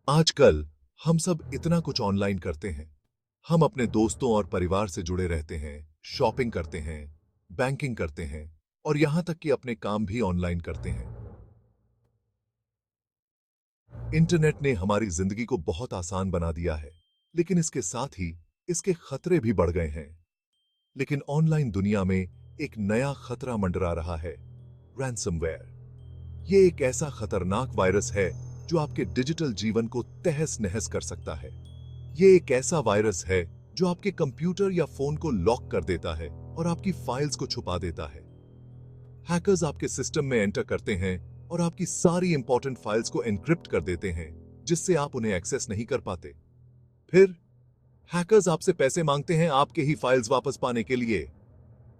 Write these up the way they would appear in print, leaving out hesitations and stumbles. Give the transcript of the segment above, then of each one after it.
आजकल हम सब इतना कुछ ऑनलाइन करते हैं। हम अपने दोस्तों और परिवार से जुड़े रहते हैं, शॉपिंग करते हैं, बैंकिंग करते हैं और यहां तक कि अपने काम भी ऑनलाइन करते हैं। इंटरनेट ने हमारी जिंदगी को बहुत आसान बना दिया है, लेकिन इसके साथ ही इसके खतरे भी बढ़ गए हैं। लेकिन ऑनलाइन दुनिया में एक नया खतरा मंडरा रहा है, रैंसमवेयर। ये एक ऐसा खतरनाक वायरस है जो आपके डिजिटल जीवन को तहस नहस कर सकता है। ये एक ऐसा वायरस है जो आपके कंप्यूटर या फोन को लॉक कर देता है और आपकी फाइल्स को छुपा देता है। हैकर्स आपके सिस्टम में एंटर करते हैं और आपकी सारी इंपॉर्टेंट फाइल्स को एनक्रिप्ट कर देते हैं, जिससे आप उन्हें एक्सेस नहीं कर पाते। फिर हैकर्स आपसे पैसे मांगते हैं आपके ही फाइल्स वापस पाने के लिए।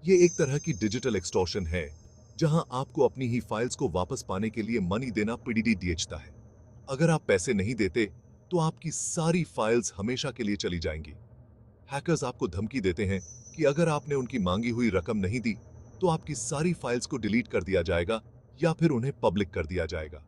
ये एक तरह की डिजिटल एक्सटॉर्शन है, जहां आपको अपनी ही फाइल्स को वापस पाने के लिए मनी देना पीडीडी दिएचता है। अगर आप पैसे नहीं देते, तो आपकी सारी फाइल्स हमेशा के लिए चली जाएंगी। हैकर्स आपको धमकी देते हैं कि अगर आपने उनकी मांगी हुई रकम नहीं दी, तो आपकी सारी फाइल्स को डिलीट कर दिया जाएगा या फिर उन्हें पब्लिक कर दिया जाएगा।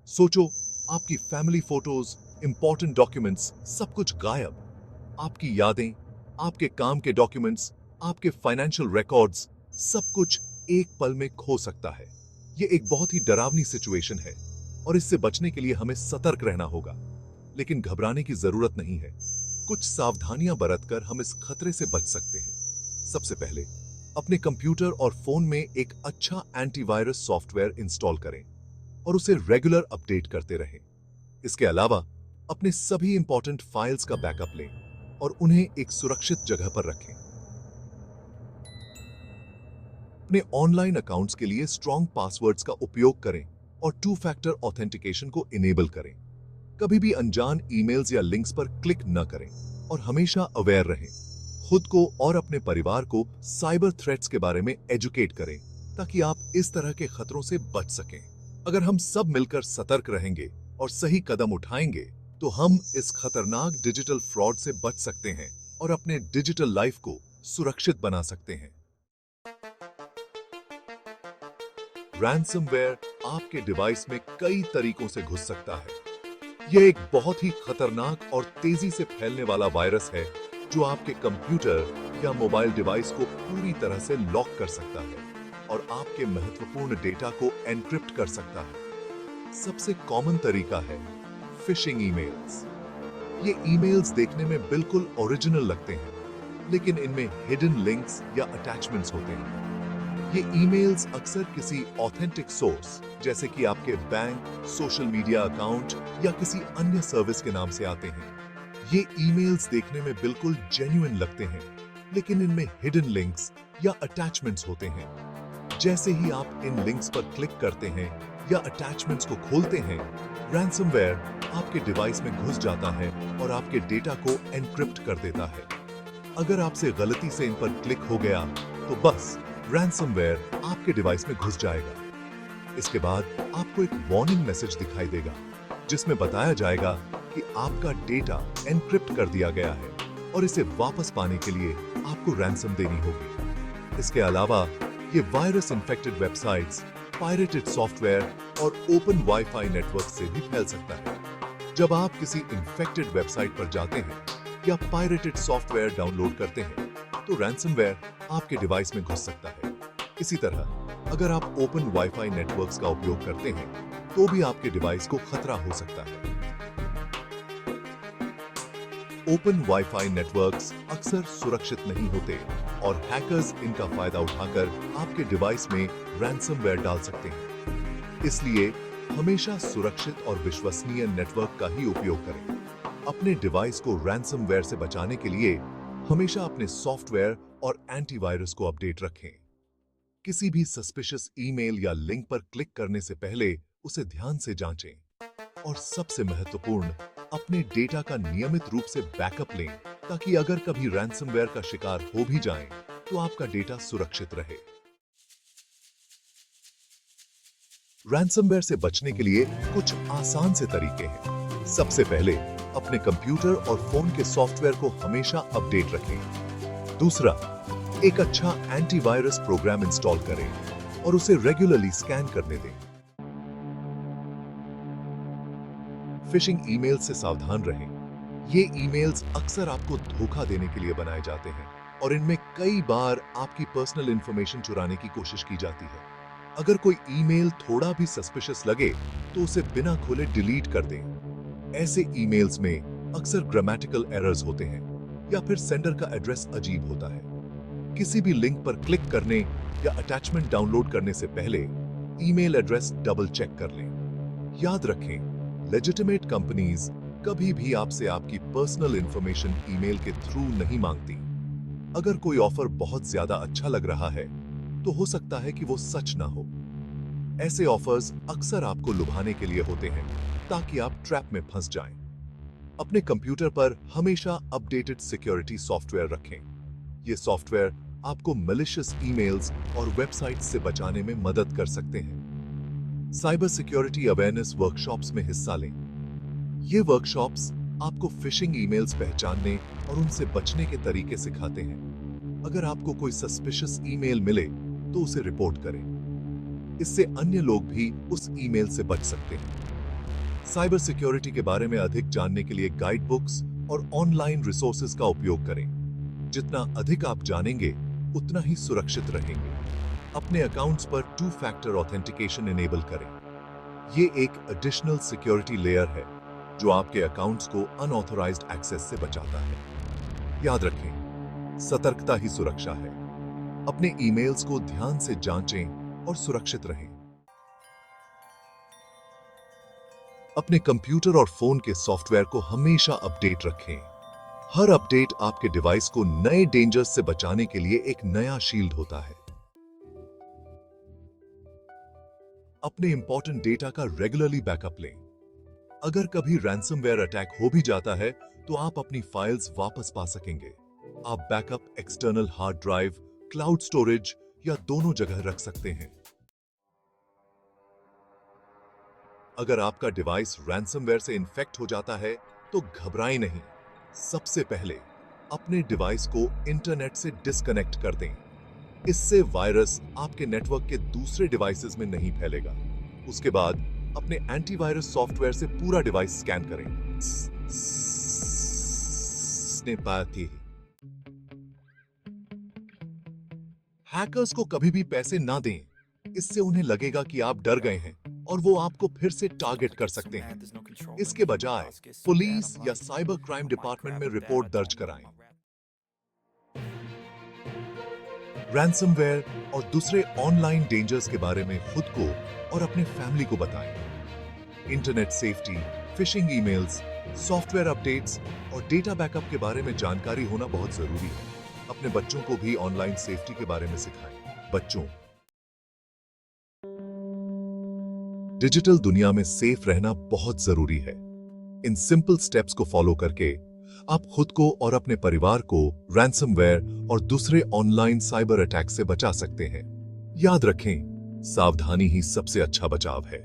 सोचो, आपकी फैमिली फोटोज, इंपॉर्टेंट डॉक्यूमेंट्स, सब कुछ गायब। आपकी यादें, आपके काम के डॉक्यूमेंट्स, आपके फाइनेंशियल रिकॉर्ड्स, सब कुछ एक पल में खो सकता है। यह एक बहुत ही डरावनी सिचुएशन है और इससे बचने के लिए हमें सतर्क रहना होगा। लेकिन घबराने की जरूरत नहीं है। कुछ सावधानियां बरतकर हम इस खतरे से बच सकते हैं। सबसे पहले, अपने कंप्यूटर और फोन में एक अच्छा एंटीवायरस सॉफ्टवेयर इंस्टॉल करें और उसे रेगुलर अपडेट करते रहें। इसके अलावा अपने सभी इंपॉर्टेंट फाइल्स का बैकअप लें और उन्हें एक सुरक्षित जगह पर रखें। अपने ऑनलाइन अकाउंट्स के लिए स्ट्रॉन्ग पासवर्ड्स का उपयोग करें और टू फैक्टर ऑथेंटिकेशन को इनेबल करें। कभी भी अनजान ईमेल्स या लिंक्स पर क्लिक न करें और हमेशा अवेयर रहें। खुद को और अपने परिवार को साइबर थ्रेट्स के बारे में एजुकेट करें, ताकि आप इस तरह के खतरों से बच सकें। अगर हम सब मिलकर सतर्क रहेंगे और सही कदम उठाएंगे, तो हम इस खतरनाक डिजिटल फ्रॉड से बच सकते हैं और अपने डिजिटल लाइफ को सुरक्षित बना सकते हैं। रैंसमवेयर आपके डिवाइस में कई तरीकों से घुस सकता है। यह एक बहुत ही खतरनाक और तेजी से फैलने वाला वायरस है, जो आपके कंप्यूटर या मोबाइल डिवाइस को पूरी तरह से लॉक कर सकता है और आपके महत्वपूर्ण डेटा को एनक्रिप्ट कर सकता है। सबसे कॉमन तरीका है फिशिंग ईमेल्स। ये ईमेल्स देखने में बिल्कुल ओरिजिनल लगते हैं, लेकिन इनमें हिडन लिंक्स या अटैचमेंट्स होते हैं। ये ईमेल्स अक्सर किसी ऑथेंटिक सोर्स, जैसे कि आपके बैंक, सोशल मीडिया अकाउंट या किसी अन्य सर्विस के नाम से आते हैं। ये ईमेल्स देखने में बिल्कुल जेन्युइन लगते हैं, लेकिन इनमें हिडन लिंक्स या अटैचमेंट्स होते हैं। जैसे ही आप इन लिंक्स पर क्लिक करते हैं या अटैचमेंट्स को खोलते हैं, रैंसमवेयर आपके डिवाइस में घुस जाता है और आपके डेटा को एनक्रिप्ट कर देता है। अगर आपसे गलती से इन पर क्लिक हो गया, तो बस रैंसमवेयर आपके डिवाइस में घुस जाएगा। इसके बाद आपको एक वार्निंग मैसेज दिखाई देगा, जिसमें बताया जाएगा कि आपका डेटा एनक्रिप्ट कर दिया गया है और इसे वापस पाने के लिए आपको रैंसम देनी होगी। इसके अलावा ये virus infected websites, pirated software और ओपन वाईफाई नेटवर्क से भी फैल सकता है। जब आप किसी इन्फेक्टेड वेबसाइट पर जाते हैं या पायरेटेड सॉफ्टवेयर डाउनलोड करते हैं, तो रैंसमवेयर आपके डिवाइस में घुस सकता है। इसी तरह अगर आप ओपन वाईफाई नेटवर्क्स का उपयोग करते हैं, तो भी आपके डिवाइस को खतरा हो सकता है। ओपन वाईफाई नेटवर्क्स अक्सर सुरक्षित नहीं होते और हैकर्स इनका फायदा उठाकर आपके डिवाइस में रैंसमवेयर डाल सकते हैं। इसलिए हमेशा सुरक्षित और विश्वसनीय नेटवर्क का ही उपयोग करें। अपने डिवाइस को रैंसमवेयर से बचाने के लिए हमेशा अपने सॉफ्टवेयर और एंटीवायरस को अपडेट रखें। किसी भी सस्पिशियस ईमेल या लिंक पर क्लिक करने से पहले उसे ध्यान से जांचें। और सबसे महत्वपूर्ण, अपने डेटा का नियमित रूप से बैकअप लें, ताकि अगर कभी रैंसमवेयर का शिकार हो भी जाएं, तो आपका डेटा सुरक्षित रहे। रैंसमवेयर से बचने के लिए कुछ आसान से तरीके हैं। सबसे पहले, अपने कंप्यूटर और फोन के सॉफ्टवेयर को हमेशा अपडेट रखें। दूसरा, एक अच्छा एंटीवायरस प्रोग्राम इंस्टॉल करें और उसे रेगुलरली स्कैन करने दें। फिशिंग ईमेल से सावधान रहें। ये ईमेल्स अक्सर आपको धोखा देने के लिए बनाए जाते हैं और इनमें कई बार आपकी पर्सनल इंफॉर्मेशन चुराने की कोशिश की जाती है। अगर कोई ईमेल थोड़ा भी सस्पिशियस लगे तो उसे बिना खोले डिलीट कर दें। ऐसे ईमेल्स में अक्सर ग्रामेटिकल एरर्स होते हैं या फिर सेंडर का एड्रेस अजीब होता है। किसी भी लिंक पर क्लिक करने या अटैचमेंट डाउनलोड करने से पहले ईमेल एड्रेस डबल चेक कर लें। याद रखें, लेजिटिमेट कंपनीज कभी भी आपसे आपकी पर्सनल इंफॉर्मेशन ईमेल के थ्रू नहीं मांगती। अगर कोई ऑफर बहुत ज्यादा अच्छा लग रहा है तो हो सकता है कि वो सच ना हो। ऐसे ऑफर्स अक्सर आपको लुभाने के लिए होते हैं ताकि आप ट्रैप में फंस जाएं। अपने कंप्यूटर पर हमेशा अपडेटेड सिक्योरिटी सॉफ्टवेयर रखें। ये सॉफ्टवेयर आपको मैलिशियस ईमेल्स और वेबसाइट्स से बचाने में मदद कर सकते हैं। साइबर सिक्योरिटी अवेयरनेस वर्कशॉप्स में हिस्सा लें। ये वर्कशॉप्स आपको फिशिंग ईमेल्स पहचानने और उनसे बचने के तरीके सिखाते हैं। अगर आपको कोई सस्पिशियस ईमेल मिले तो उसे रिपोर्ट करें। इससे अन्य लोग भी उस ईमेल से बच सकते हैं। साइबर सिक्योरिटी के बारे में अधिक जानने के लिए गाइड बुक्स और ऑनलाइन रिसोर्सेज का उपयोग करें। जितना अधिक आप जानेंगे उतना ही सुरक्षित रहेंगे। अपने अकाउंट्स पर 2 फैक्टर ऑथेंटिकेशन इनेबल करें। ये एक एडिशनल सिक्योरिटी लेयर है जो आपके अकाउंट्स को अनऑथराइज्ड एक्सेस से बचाता है। याद रखें, सतर्कता ही सुरक्षा है। अपने ईमेल्स को ध्यान से जांचें और सुरक्षित रहें। अपने कंप्यूटर और फोन के सॉफ्टवेयर को हमेशा अपडेट रखें। हर अपडेट आपके डिवाइस को नए डेंजर्स से बचाने के लिए एक नया शील्ड होता है। अपने इंपॉर्टेंट डेटा का रेगुलरली बैकअप लें। अगर कभी रैंसमवेयर अटैक हो भी जाता है तो आप अपनी फाइल्स वापस पा सकेंगे। आप backup external hard drive, cloud storage या दोनों जगह रख सकते हैं। अगर आपका डिवाइस रैंसमवेयर से इन्फेक्ट हो जाता है तो घबराएं नहीं। सबसे पहले अपने डिवाइस को इंटरनेट से डिस्कनेक्ट कर दें। इससे वायरस आपके नेटवर्क के दूसरे डिवाइसेस में नहीं फैलेगा। उसके बाद अपने एंटीवायरस सॉफ्टवेयर से पूरा डिवाइस स्कैन करें। हैकर्स को कभी भी पैसे ना दें। इससे उन्हें लगेगा कि आप डर गए हैं और वो आपको फिर से टारगेट कर सकते हैं। इसके बजाय पुलिस या साइबर क्राइम डिपार्टमेंट में रिपोर्ट दर्ज कराएं। रैंसमवेयर और दूसरे ऑनलाइन डेंजर्स के बारे में खुद को और अपने फैमिली को बताएं। Internet safety, fishing emails, software updates और डेटा बैकअप के बारे में जानकारी होना बहुत जरूरी है। अपने बच्चों को भी ऑनलाइन सेफ्टी के बारे में सिखाएं। बच्चों, डिजिटल दुनिया में सेफ रहना बहुत जरूरी है। इन सिंपल स्टेप्स को फॉलो करके आप खुद को और अपने परिवार को रैंसमवेयर और दूसरे ऑनलाइन साइबर अटैक से बचा सकते हैं। याद रखें, सावधानी ही सबसे अच्छा बचाव है।